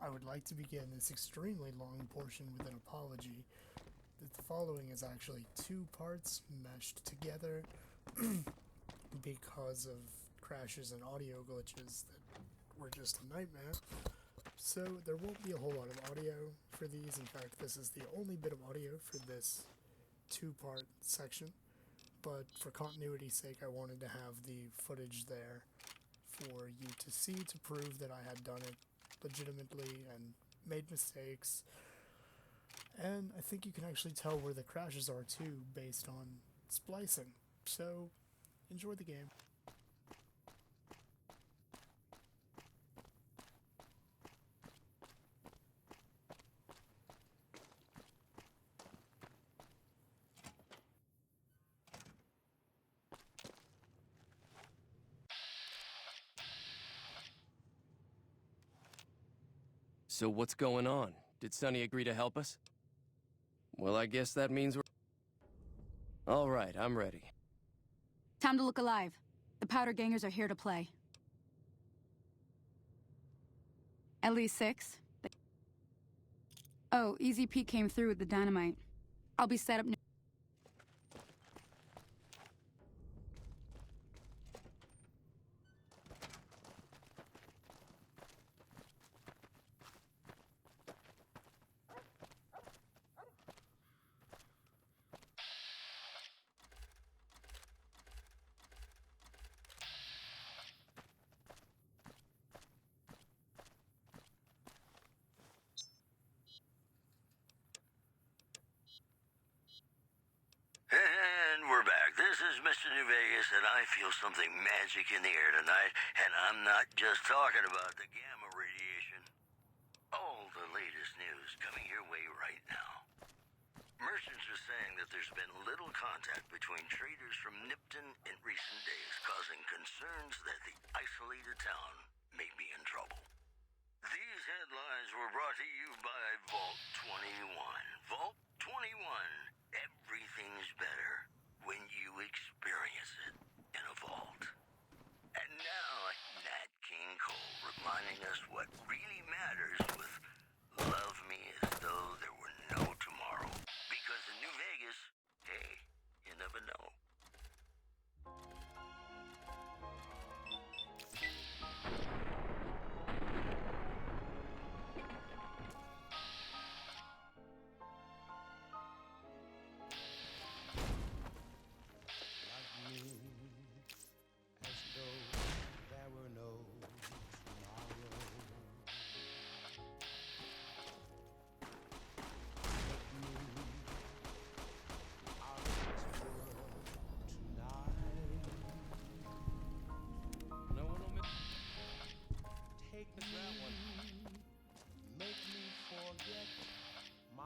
I would like to begin this extremely long portion with an apology. The following is actually two parts meshed together because of crashes and audio glitches that were just a nightmare. So there won't be a whole lot of audio for these. In fact, this is the only bit of audio for this two-part section. But for continuity's sake, I wanted to have the footage there for you to see, to prove that I had done it legitimately and made mistakes. And I think you can actually tell where the crashes are too based on splicing. So enjoy the game. So what's going on? Did Sonny agree to help us? Well, I guess that means we're... All right, I'm ready. Time to look alive. The powder gangers are here to play. At least 6. Oh, Easy Pete came through with the dynamite. I'll be set up... And we're back. This is Mr. New Vegas, and I feel something magic in the air tonight, and I'm not just talking about the gamma radiation. All the latest news coming your way right now. Merchants are saying that there's been little contact between traders from Nipton in recent days, causing concerns that the isolated town may be in trouble. These headlines were brought to you by Vault 21. Vault 21. Everything's better when you experience it in a vault. And now, Nat King Cole reminding us what really matters with Love Me As Though There Were No Tomorrow. Because in New Vegas, hey, you never know.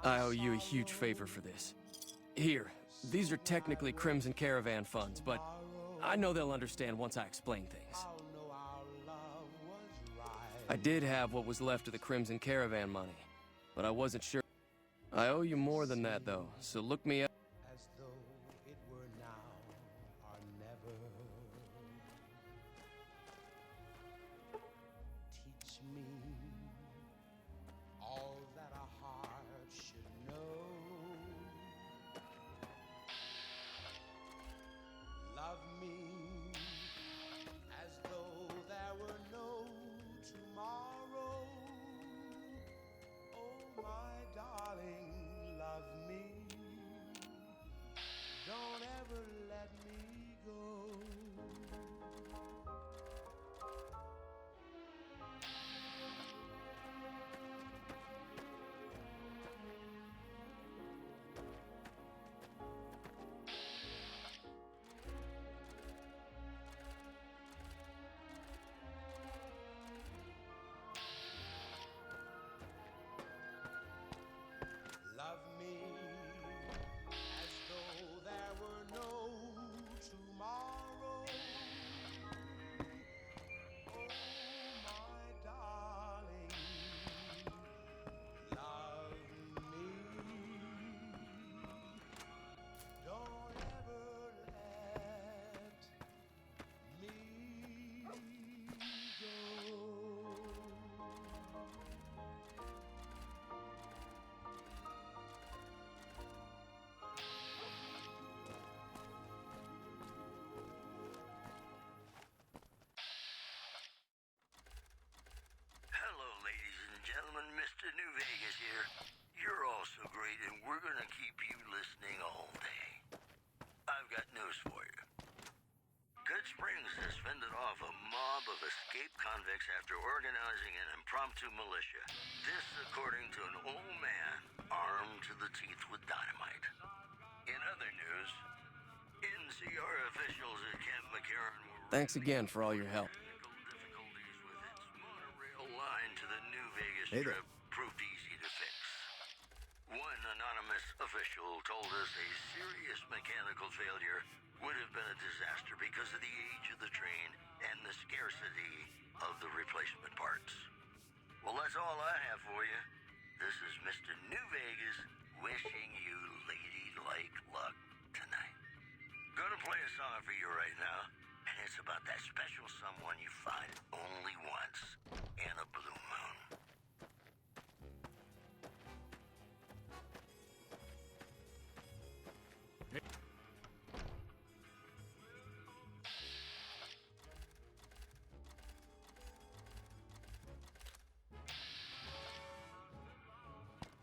I owe you a huge favor for this. Here, these are technically Crimson Caravan funds, but I know they'll understand once I explain things. I did have what was left of the Crimson Caravan money, but I wasn't sure. I owe you more than that, though, so look me up. As though it were now or never. Teach me all that a heart should know. Love me as though there were no tomorrow. Oh, my darling, love me Vegas here. You're all so great, and we're gonna keep you listening all day. I've got news for you. Goodsprings has fended off a mob of escaped convicts after organizing an impromptu militia. This according to an old man armed to the teeth with dynamite. In other news, NCR officials at Camp McCarran were... Thanks again for all your help. Technical difficulties with its monorail line to the New Vegas Hey there. Strip proved easy to fix. One anonymous official told us a serious mechanical failure would have been a disaster because of the age of the train and the scarcity of the replacement parts. Well, that's all I have for you. This is Mr. New Vegas wishing you ladylike luck tonight. Gonna play a song for you right now, and it's about that special someone you find only once in a blue moon.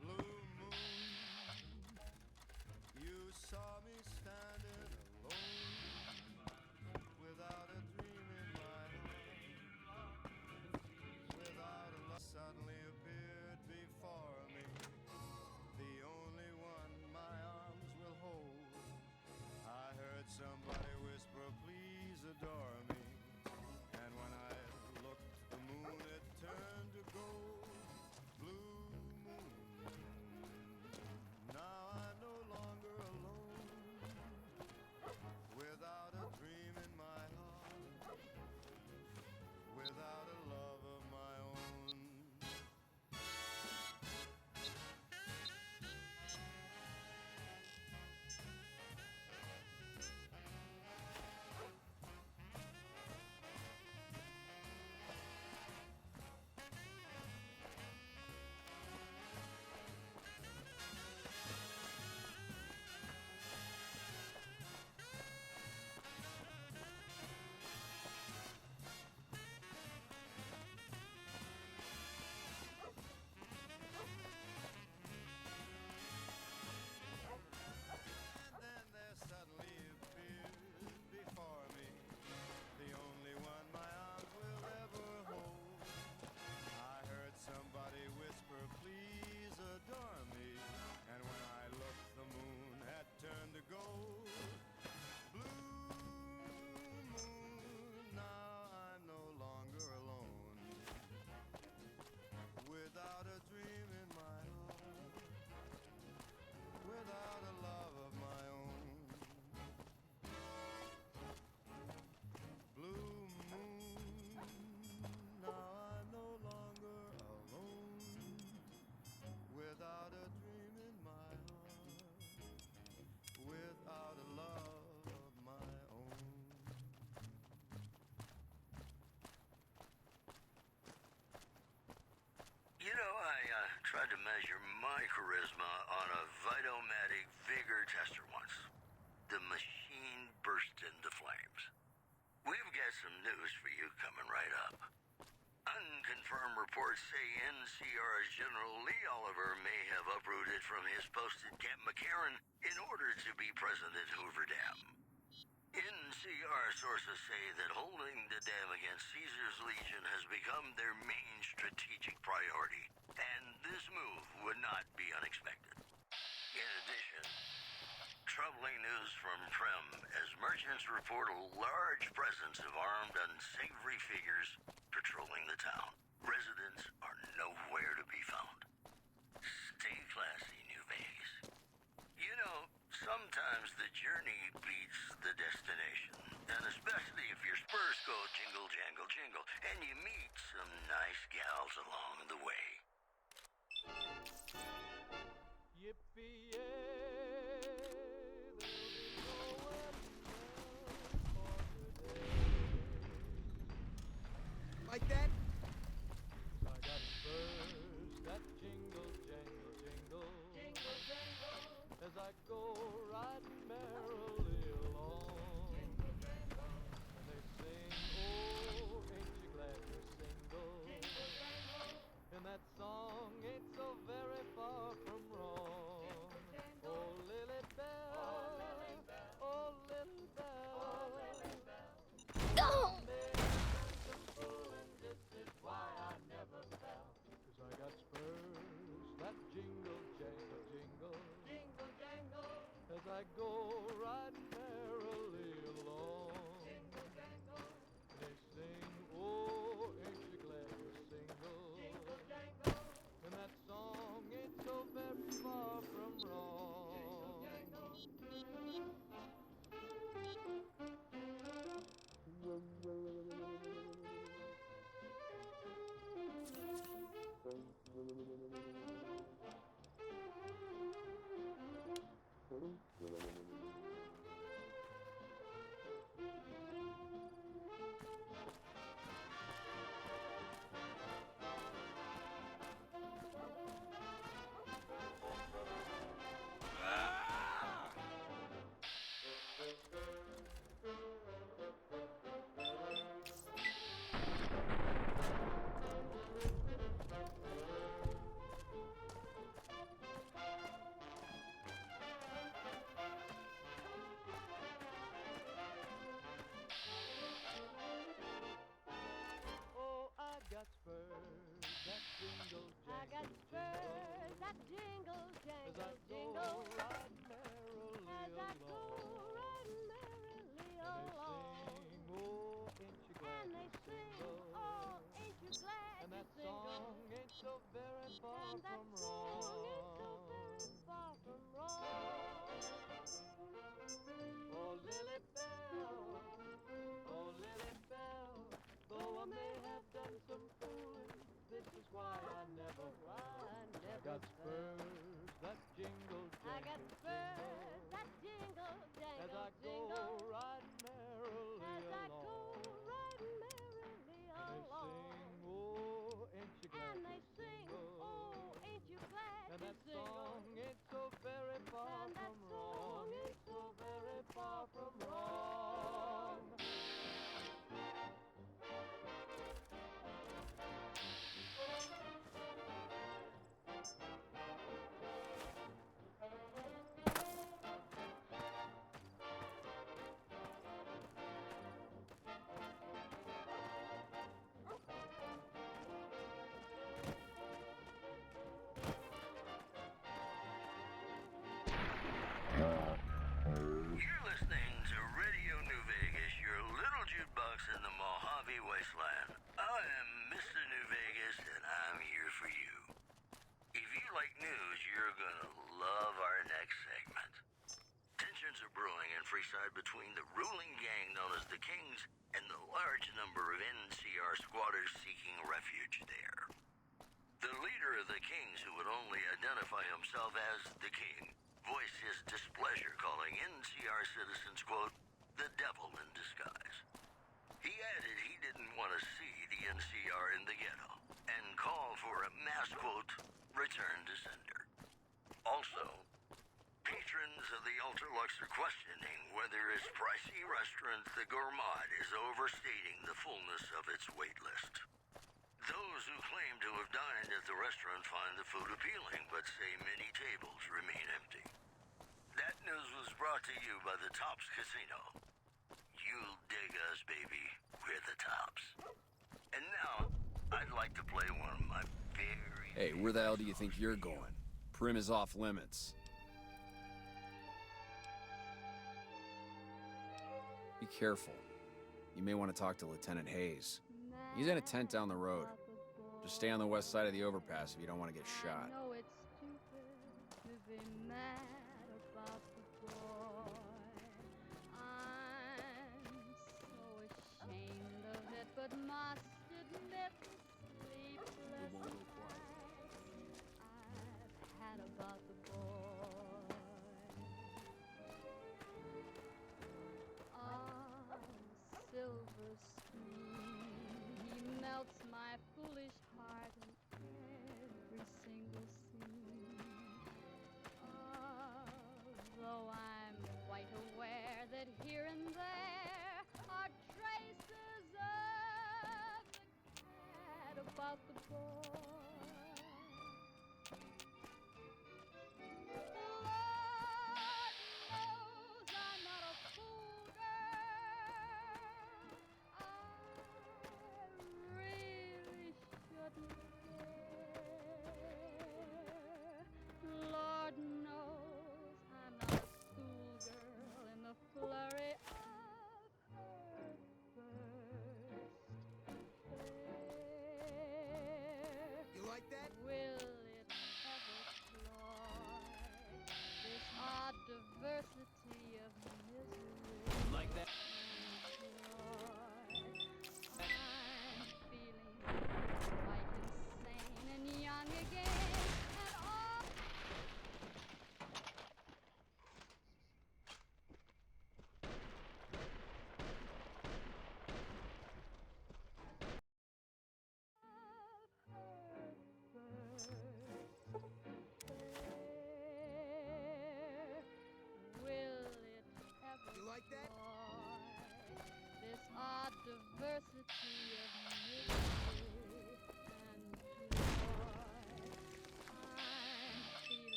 Blue moon, you saw me standing alone, without a dream in my heart, without a love suddenly appeared before me, the only one my arms will hold. I heard somebody whisper, please adore me, and when I looked, the moon it turned to gold. Blue moon, now I'm no longer alone, without a dream in my heart, without a love of my own. And then there suddenly appeared before me, the only one my arms will ever hold. I heard somebody whisper, please adore me, and when I looked, the moon had turned to gold. Blue moon, now I'm no longer alone, without a dream in my heart, without a love of my own. Blue moon, now I'm no longer alone, without a dream in my heart, without a love of my own. You know, I tried to measure my charisma on a Vitomatic vigor tester once. The machine burst into flames. We've got some news for you coming right up. Unconfirmed reports say NCR's General Lee Oliver may have uprooted from his post at Camp McCarran in order to be present at Hoover Dam. NCR sources say that holding the dam against Caesar's Legion has become their main strategic priority, and this move would not be unexpected. In addition, troubling news from Primm as merchants report a large presence of armed, unsavory figures patrolling the town. Residents are nowhere to be found. Stay classy, New Vegas. You know, sometimes the journey beats the destination, and especially if your spurs go jingle, jangle, jingle, and you meet some nice gals along the way. Yippee-yay, there'll be nowhere for today. Like that? I got spurs that jingle, jangle, jingle, jingle, jangle, as I go riding merrily along. Jingle, jangle, and they sing, oh, ain't you glad you're single? Jingle, jangle, in that song ain't so very far from wrong. Oh, Lily Bell, oh, Lily Bell, Oh! some fooling, this is why I never fell. 'Cause I got spurs that jingle, jangle, jingle, jingle, jangle, as I go riding merrily along. Jingle, jangle, they sing, oh, ain't you glad you're single? Jingle, jangle, and that song ain't so very far from wrong. Jingle, jangle. Oh, I got spurs that jingle, jangle, I got spurs that jingle, as I jangle, go jingle. riding merrily As I go along. riding merrily And they along. sing, oh, ain't you glad And they you're sing, single? oh, ain't you glad And you're that single? song ain't so very far And that from song ain't so wrong. very far from wrong. Oh, Lily Bell, oh, Lily Bell, though I may have done some fooling, this is why I never I I got spurs that jingle, I got jangle, spurs jingle, that jingle, as jangle, I go jingle. riding merrily As I along. go riding merrily They along. sing, oh, ain't you glad And they you're sing, single? oh, ain't you glad And you're that single? song ain't so very far And that from song wrong. ain't Ain't so very far from wrong. You're listening to Radio New Vegas, your little jukebox in the Mojave Wasteland. I am Mr. New Vegas, and I'm here for you. If you like news, you're gonna love our next segment. Tensions are brewing in Freeside between the ruling gang known as the Kings and the large number of NCR squatters seeking refuge there. The leader of the Kings, who would only identify himself as the King, voiced his displeasure, calling NCR citizens, quote, the devil in disguise. He added he didn't want to see the NCR in the ghetto and called for a mass, quote, return to sender. Also, patrons of the Ultralux are questioning whether its pricey restaurant, the Gourmand, is overstating the fullness of its wait list. Those who claim to have dined at the restaurant find the food appealing, but say many tables remain empty. That news was brought to you by the Tops Casino. You'll dig us, baby. We're the Tops. And now, I'd like to play one of my very... Hey, where the hell do you think songs you're for you. going? Primm is off limits. Be careful. You may want to talk to Lieutenant Hayes. He's in a tent down the road. Just stay on the west side of the overpass if you don't want to get shot. I know it's stupid to be mad about the boy. I'm so ashamed of it, but must admit the sleepless nights I've had about the boy. Ah, silver stream, he melts my foolish heart in every single scene. Although I'm quite aware that here and there are traces of the cat about the boy.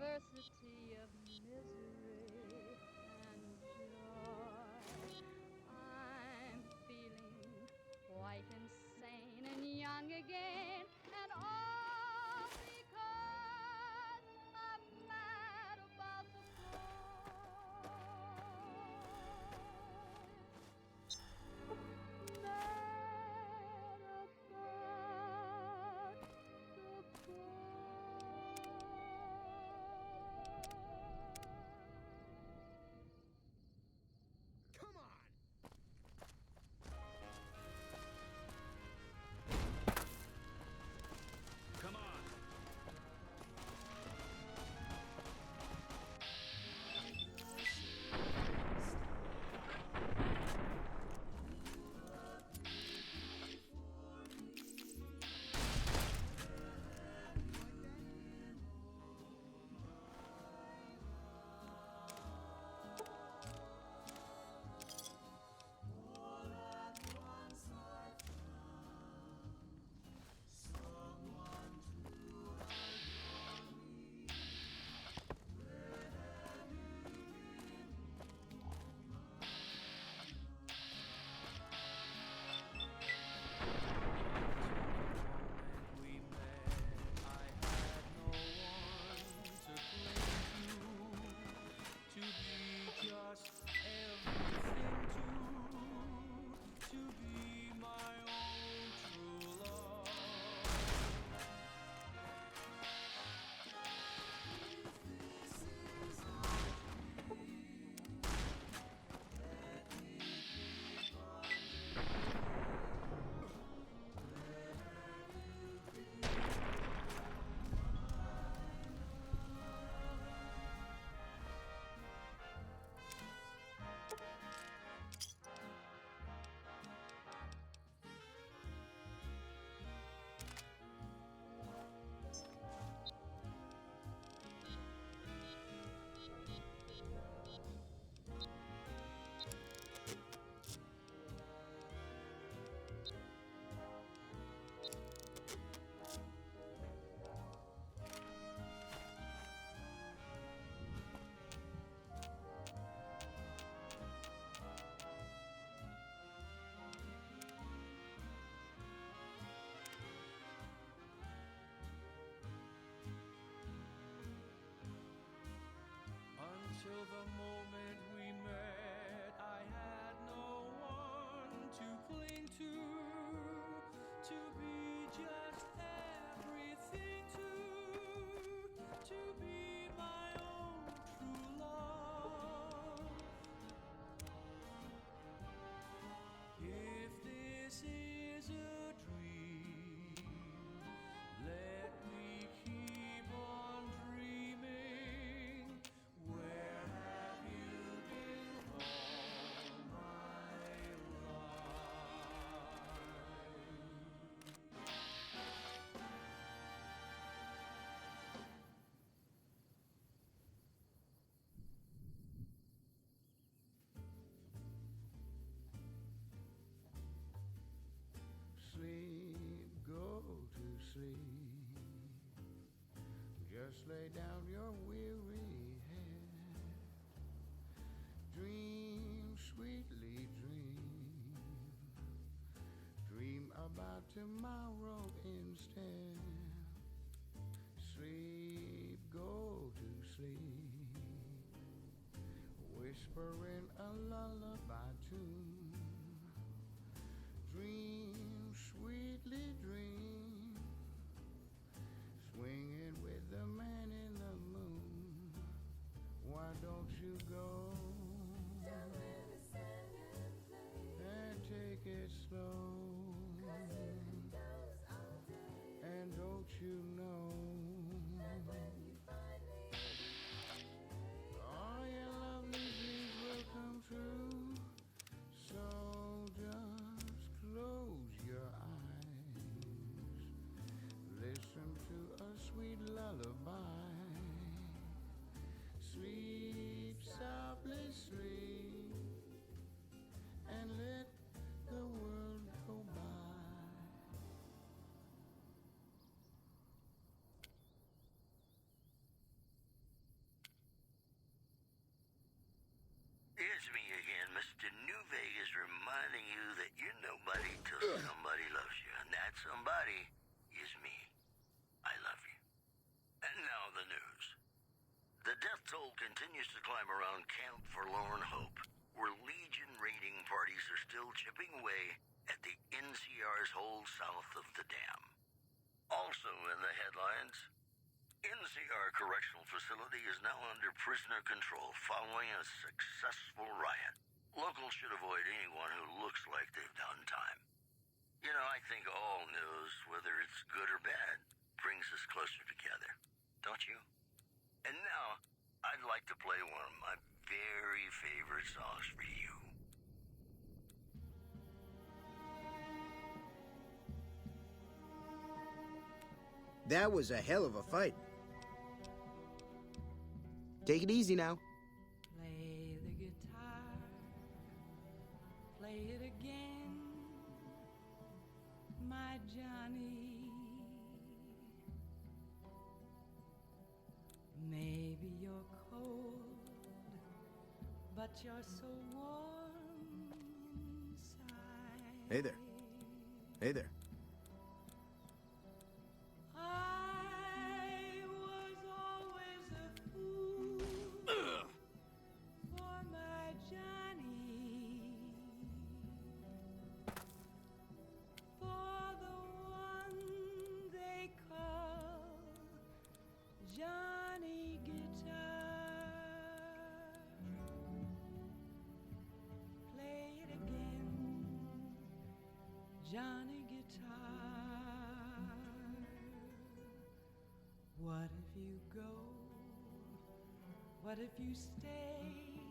diversity of misery and joy. I'm feeling quite insane and young again, and all because I'm mad about the price. Mad about the Come on! Come on! Until the moment we met, I had no one to cling to be just everything to be my own true love. If this is a dream, let me keep on dreaming. Where have you been all my life? Sleep, go to sleep. Just lay down your weary head. Dream, sweetly dream. Dream about tomorrow instead. Sleep, go to sleep. Whispering a lullaby tune. Dream, sweetly dream. Swinging with the man in the moon. Why don't you go and take it slow? And don't you know all your lovely dreams will come true? continues to climb around Camp Forlorn Hope, where Legion raiding parties are still chipping away at the NCR's hold south of the dam. Also in the headlines, NCR Correctional Facility is now under prisoner control following a successful riot. Locals should avoid anyone who looks like they've done time. You know, I think all news, whether it's good or bad, brings us closer together. Don't you? And now, I'd like to play one of my very favorite songs for you. That was a hell of a fight. Take it easy now. Play the guitar, play it again, my Johnny. Maybe you're cold, but you're so warm inside. Hey there. Hey there. I was always a fool for my Johnny, for the one they call Johnny Guitar. Play it again, Johnny Guitar. What if you go? What if you stay?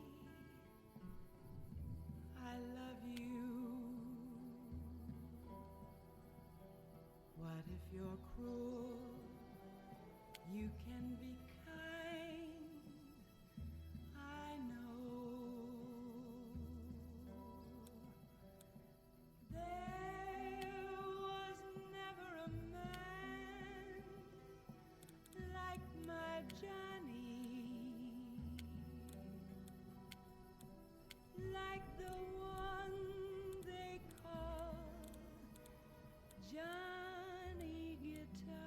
I love you. What if you're cruel? You can be kind. I know. There was never a man like my Johnny, like the one they call Johnny Guitar.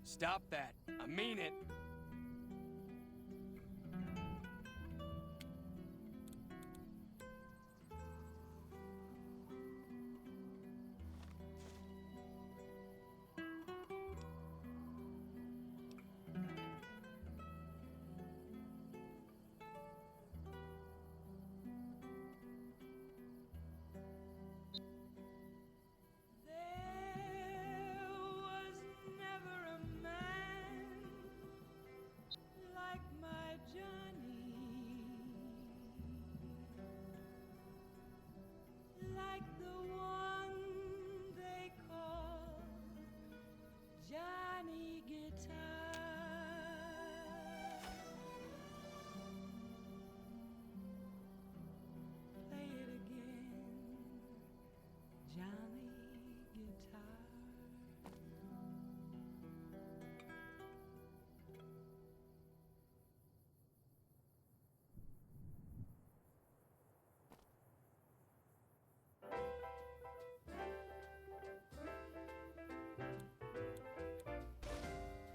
Stop that. I mean it. There was never a man like my Johnny, like the one they call Johnny Guitar. Play it again, Johnny Guitar.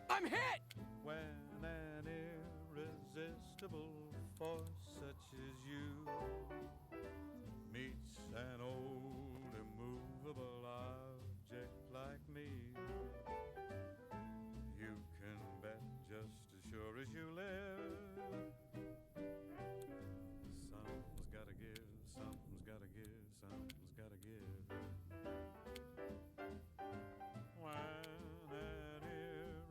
I'm hit! When an irresistible force such as you meets an old immovable object like me, you can bet just as sure as you live, something's gotta give, something's gotta give, something's gotta give. When an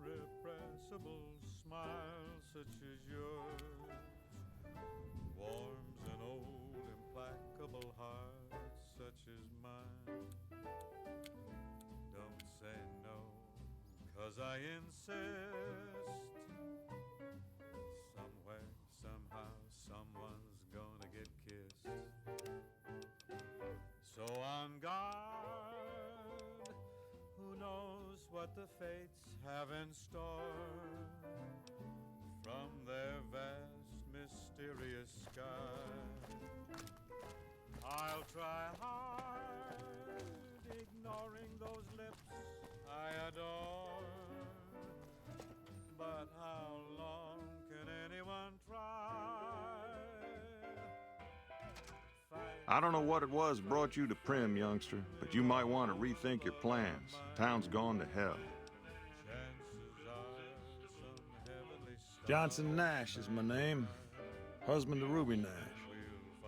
irrepressible smile such as yours warms an old implacable heart such as mine, don't say no, 'cause I insist. Somewhere, somehow, someone's gonna get kissed. So on guard, who knows what the fates have in store from their vast, mysterious sky. I'll try hard, ignoring those lips I adore, but I don't know what it was brought you to Primm, youngster, but you might want to rethink your plans. Town's gone to hell. Johnson Nash is my name. Husband to Ruby Nash.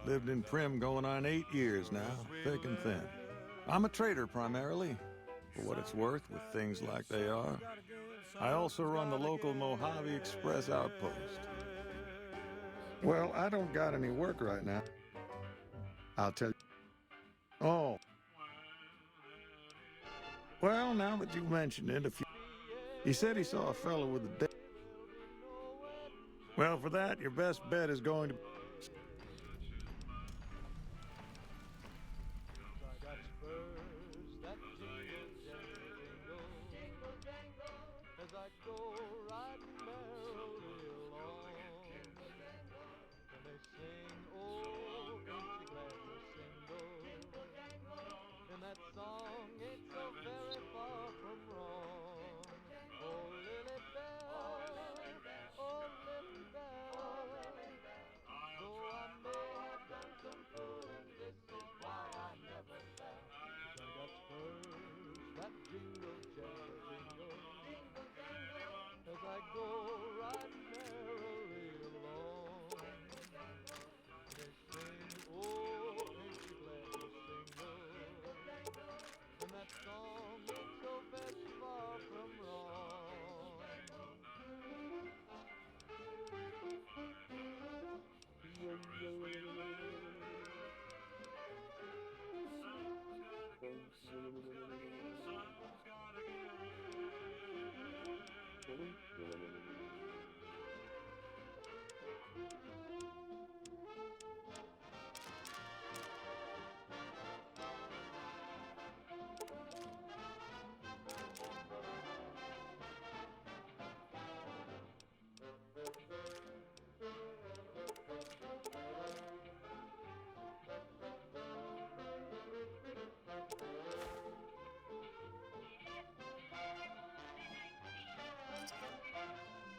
Lived in Primm going on 8 years now, thick and thin. I'm a trader primarily, for what it's worth with things like they are. I also run the local Mojave Express outpost. Well, I don't got any work right now. I'll tell you. Oh. Well, now that you mentioned it, he said he saw a fellow with a Well, for that, your best bet is going to...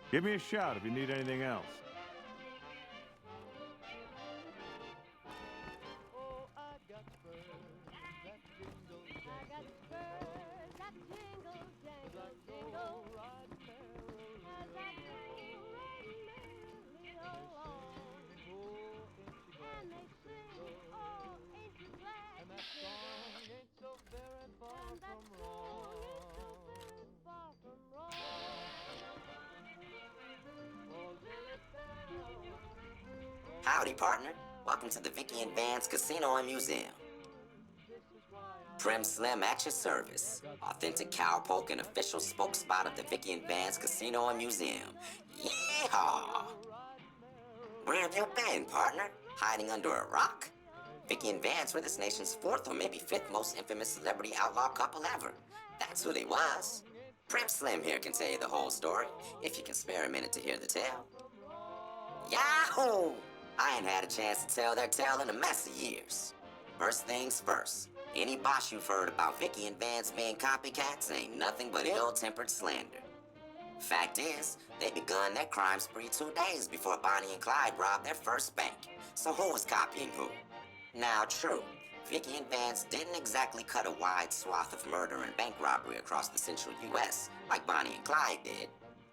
Give me a shout if you need anything else. Howdy, partner. Welcome to the Vicky and Vance Casino and Museum. Primm Slim at your service. Authentic cowpoke and official spokespot of the Vicky and Vance Casino and Museum. Yeehaw! Where have you been, partner? Hiding under a rock? Vicky and Vance were this nation's fourth or maybe fifth most infamous celebrity outlaw couple ever. That's who they was. Primm Slim here can tell you the whole story, if you can spare a minute to hear the tale. Yahoo! I ain't had a chance to tell their tale in a mess of years. First things first, any bosh you've heard about Vicky and Vance being copycats ain't nothing but ill-tempered slander. Fact is, they begun their crime spree 2 days before Bonnie and Clyde robbed their first bank. So who was copying who? Now, true, Vicky and Vance didn't exactly cut a wide swath of murder and bank robbery across the central U.S. like Bonnie and Clyde did.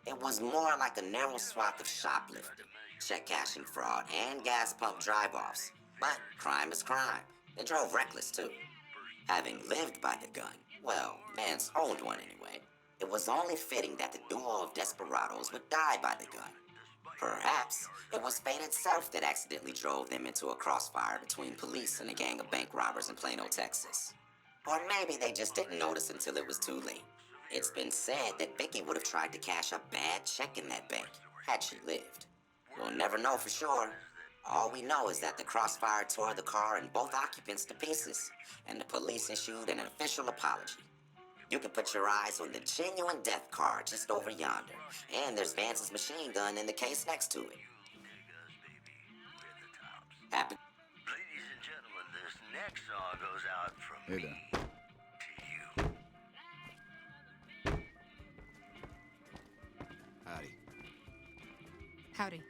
It was more like a narrow swath of shoplifting, check cashing fraud, and gas pump drive-offs. But crime is crime. They drove reckless, too. Having lived by the gun, well, Vance owned one anyway, it was only fitting that the duo of desperados would die by the gun. Perhaps it was fate itself that accidentally drove them into a crossfire between police and a gang of bank robbers in Plano, Texas. Or maybe they just didn't notice until it was too late. It's been said that Vicky would have tried to cash a bad check in that bank, had she lived. We'll never know for sure. All we know is that the crossfire tore the car and both occupants to pieces, and the police issued an official apology. You can put your eyes on the genuine death car just over yonder, and there's Vance's machine gun in the case next to it. Happy. Ladies and gentlemen, this next song goes out from Hey me there. to you. Howdy. Howdy.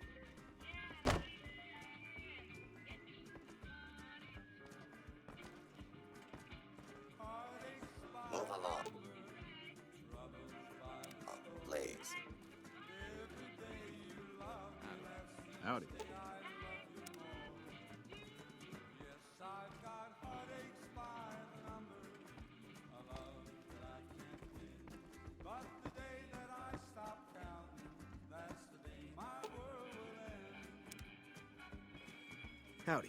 Howdy.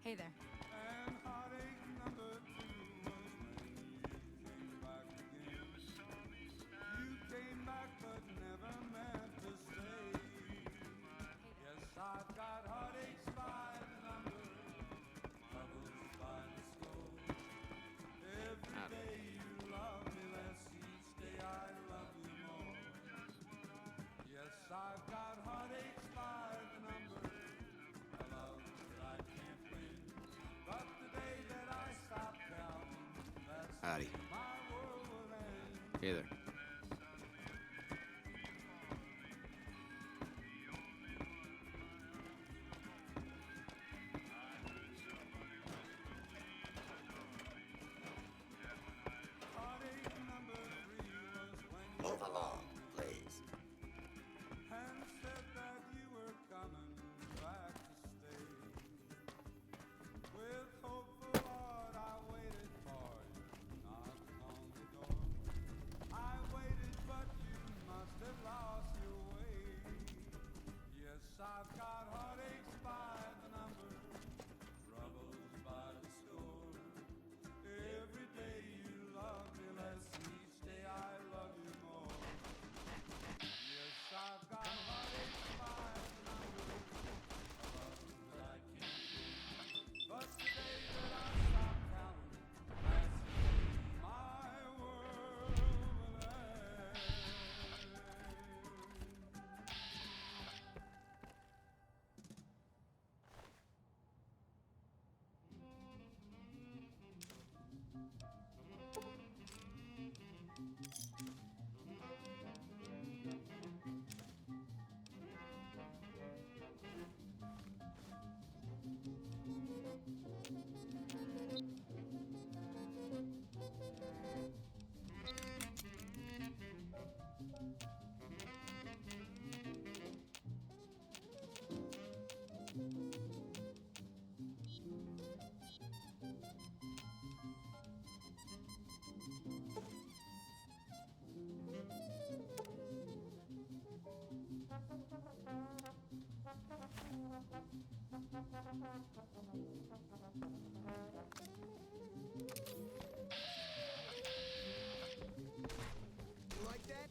Hey there. I've got heartaches by the number, troubles by the score. Every day you love me less, each day I love you more. Yes, I've got heartaches by the number, a love that I can't win. But the day that I stop counting, that's Howdy. the day my world will end. Hey there. Heartache number 3 was when you Move along, please. and said that you were coming back to stay. With hopeful heart I waited for you, knocked on the door. I waited, but you must have lost your way. Yes, I've got heartaches by the number, troubles by the score. Every day you love me less, each day I love you more. Yes, I've got heartaches by the number, a love that I can't win. But the day that I stop counting, that's the day my world will end. You like that?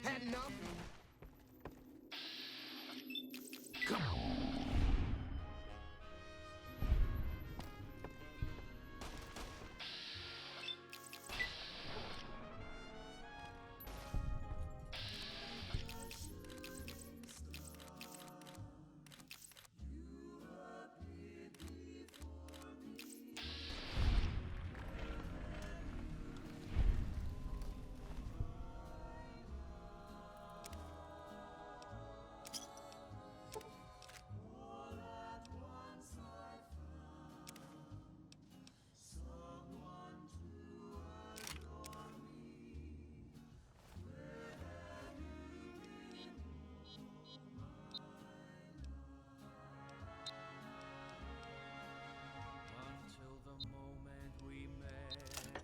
Had enough? Until the moment we met,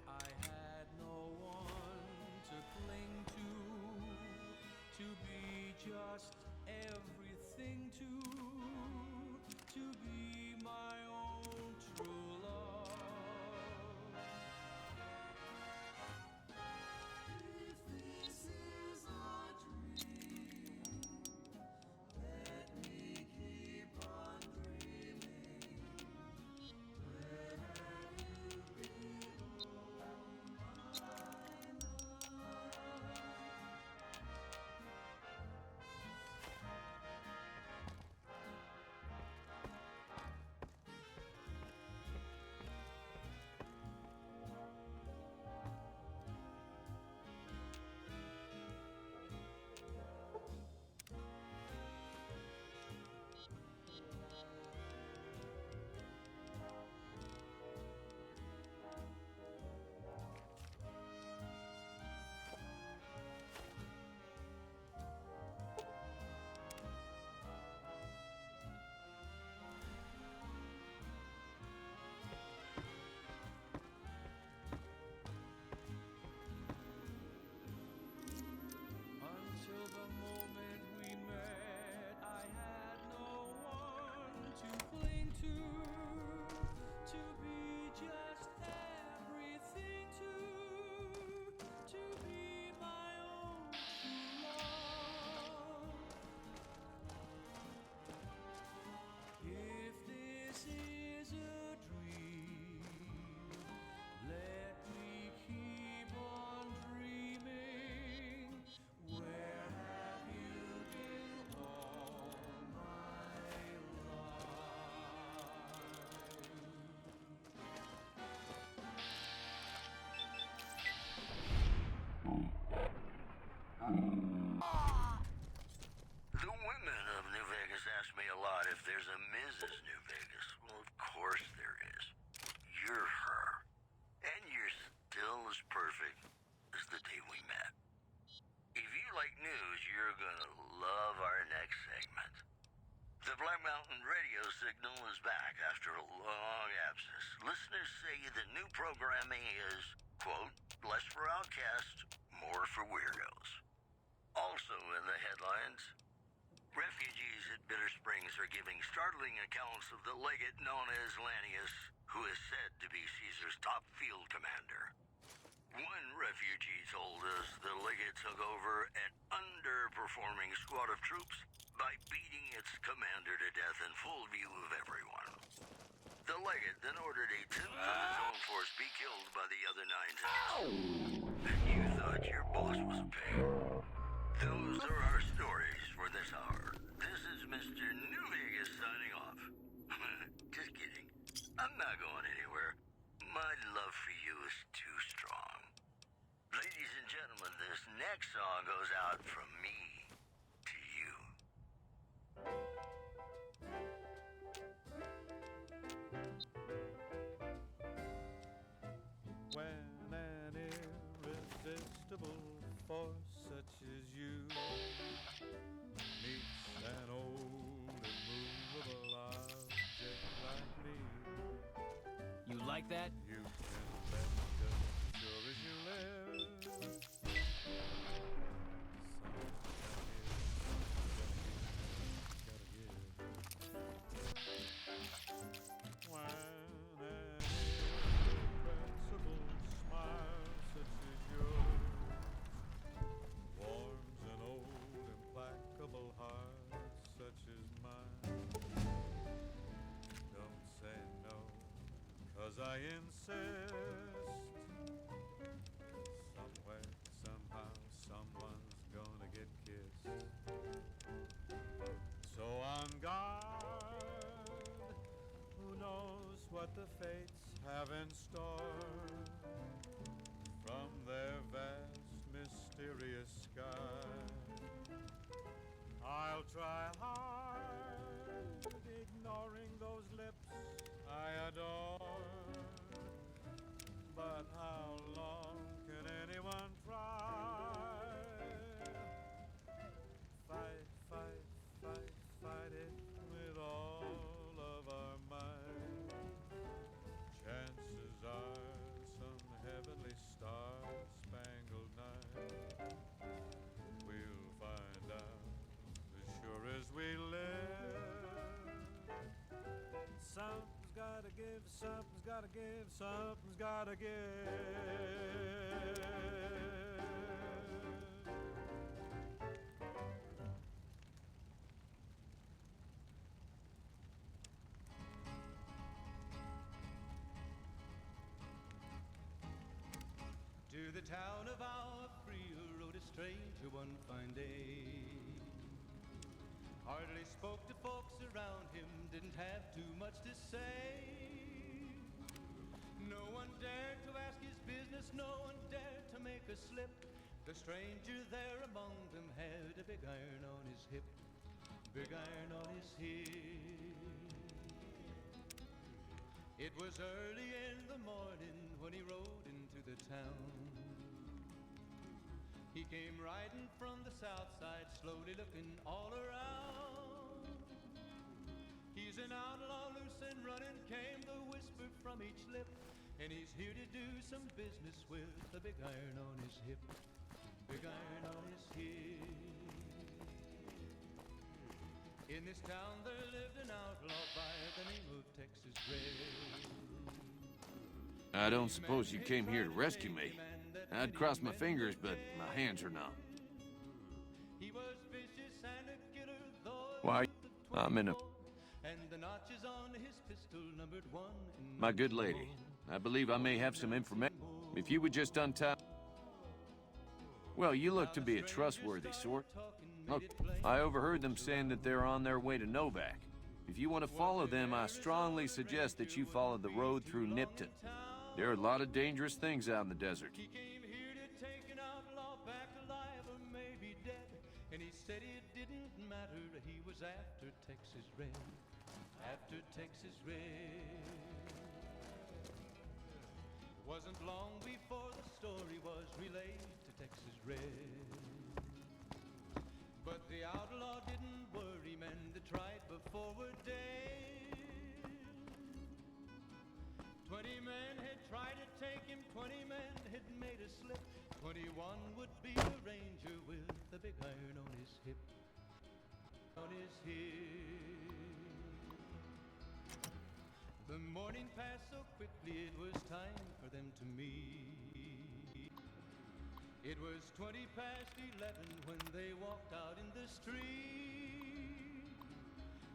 I had no one to cling to be just everything to be my own true love. If this is a dream, let me keep on dreaming. Where have you been, my love? there's a Mrs. New Vegas, well, of course there is. You're her. And you're still as perfect as the day we met. If you like news, you're gonna love our next segment. The Black Mountain radio signal is back after a long absence. Listeners say the new programming is, quote, less for outcasts, more for weirdos. Also in the headlines, refugees at Bitter Springs are giving startling accounts of the legate known as Lanius, who is said to be Caesar's top field commander. One refugee told us the legate took over an underperforming squad of troops by beating its commander to death in full view of everyone. The legate then ordered a tenth of his own force be killed by the other 9 tenths. And you thought your boss was a pig. Those are our stories for this hour. This is Mr. New Vegas signing off. Just kidding. I'm not going anywhere. My love for you is too strong. Ladies and gentlemen, this next song goes out from me to you. When an irresistible force such as you meets an old immovable object like me, You like that? you can bet just sure as you live. When an irrepressible smile such as yours warms an old implacable heart such as mine, don't say no, 'cause I insist. Somewhere, somehow, someone's gonna get kissed. So on guard, who knows what the fates have in store from their vast, mysterious sky. I'll try hard, ignoring those lips I adore. But how long can anyone try? Fight, fight, fight, fight it with all of our might. Chances are some heavenly star-spangled night we'll find out as sure as we live. Something's gotta give, something's gotta give, something's gotta give. To the town of our Primm rode a stranger one fine day. Hardly spoke to folks around him, didn't have too much to say. No one dared to ask his business, no one dared to make a slip. The stranger there among them had a big iron on his hip, big iron on his hip. It was early in the morning when he rode into the town. He came riding from the south side, slowly looking all around. He's an outlaw, loose and running, came the whisper from each lip. And he's here to do some business with a big iron on his hip, big iron on his hip. In this town there lived an outlaw by the name of Texas Red. I don't suppose you came here to rescue me. I'd cross my fingers, but my hands are numb. He was vicious and a killer, though Why? I'm in a... and the notches on his pistol numbered 1 and My good lady, I believe I may have some information. If you would just untie... Well, you look to be a trustworthy sort. Look, I overheard them saying that they're on their way to Novak. If you want to follow them, I strongly suggest that you follow the road through Nipton. There are a lot of dangerous things out in the desert. He came here to take an outlaw back alive or maybe dead. And he said it didn't matter, he was after Texas Red. after Texas Red. Wasn't long before the story was relayed to Texas Red. But the outlaw didn't worry, men that tried before were dead. 20 men had tried to take him, 20 men had made a slip. 21 would be a ranger with a big iron on his hip. On his hip. The morning passed so quickly, it was time for them to meet. It was 20 past 11 when they walked out in the street.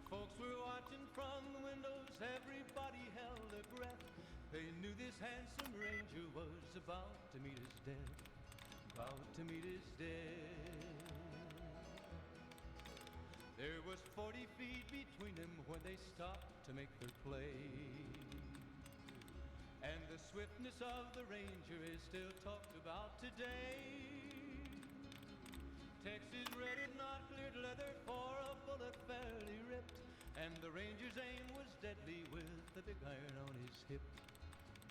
Folks were watching from the windows, everybody held their breath. They knew this handsome ranger was about to meet his death. About to meet his death. There was 40 feet between them when they stopped to make their play. And the swiftness of the ranger is still talked about today. Texas Red had not cleared leather for a bullet fairly ripped, and the ranger's aim was deadly with the big iron on his hip.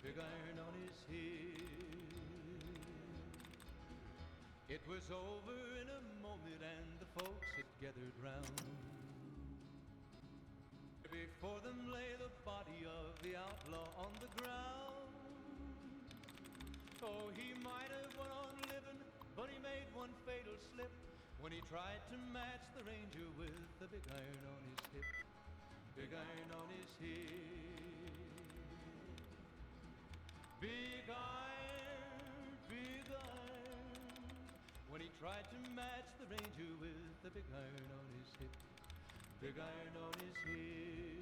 Big iron on his hip. It was over in a moment and the folks had gathered round. Before them lay the body of the outlaw on the ground. Oh, he might have went on living, but he made one fatal slip when he tried to match the ranger with the big iron on his hip. Big iron on his hip. Big iron, big iron. When he tried to match the ranger with the big iron on his hip. Big iron on his hip.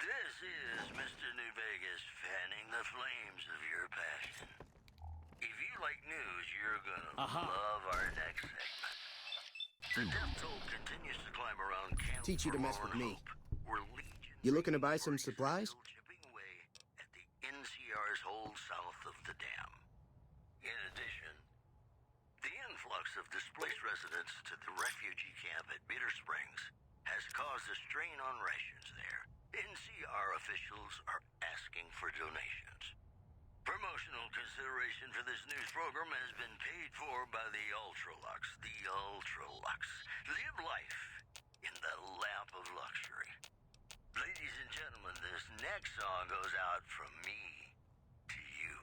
This is Mr. New Vegas fanning the flames of your passion. If you like news, you're gonna love our next segment. The death toll continues to climb around Camp Teach you to mess with me. Hope, where legions You looking to buy some supplies? still chipping away at the NCR's hold south of the dam. In addition, the influx of displaced residents to the refugee camp at Goodsprings has caused a strain on rations there. NCR officials are asking for donations. Promotion consideration for this news program has been paid for by the Ultralux. The Ultralux. Live life in the lap of luxury. Ladies and gentlemen, this next song goes out from me to you.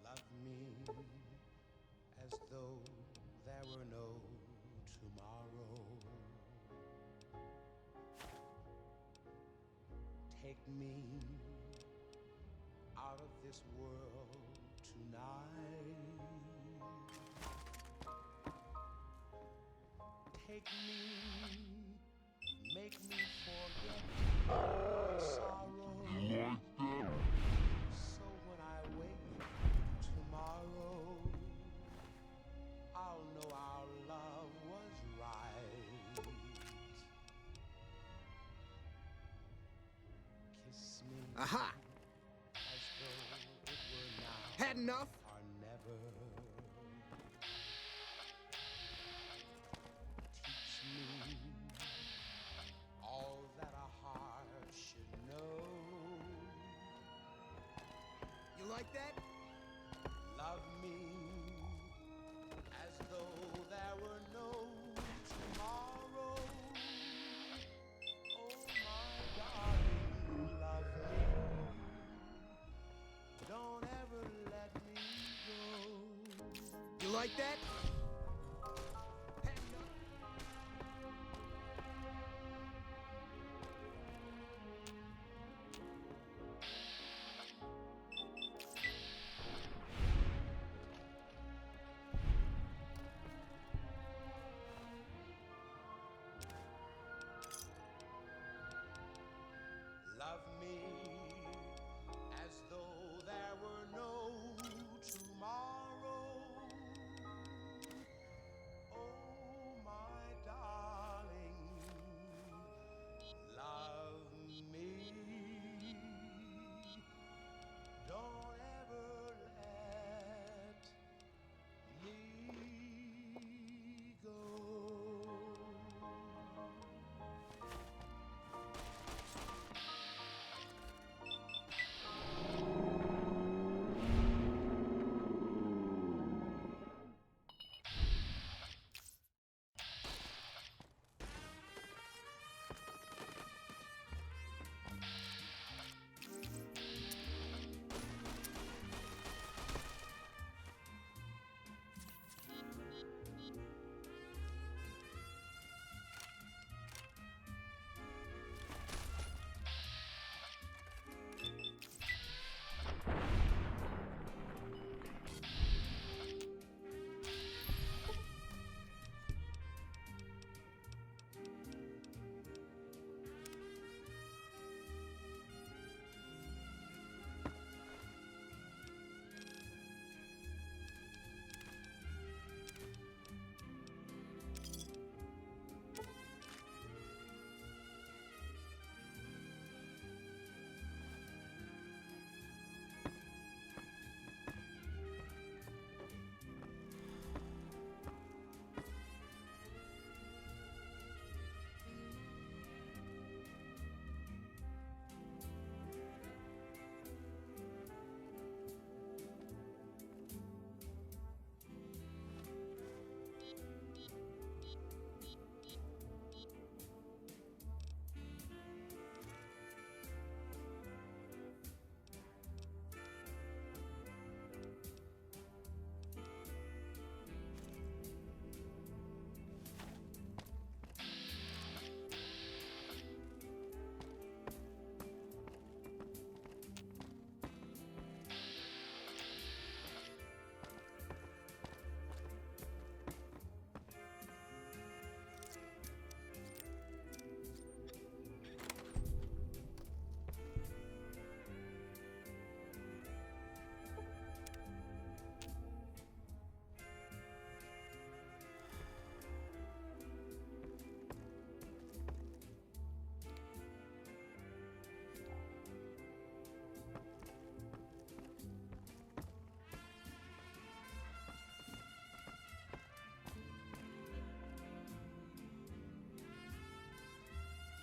Love me as though there were no tomorrow. Take me out of this world tonight. Take me, make me forget my sorrow. So when I wake tomorrow, I'll know our love was right. Kiss me. Aha! As though it were now Had enough? or never. Teach me all that a heart should know. You like that? Love me as though there were no tomorrow. Oh my darling, love me. Don't ever let me go. You like that?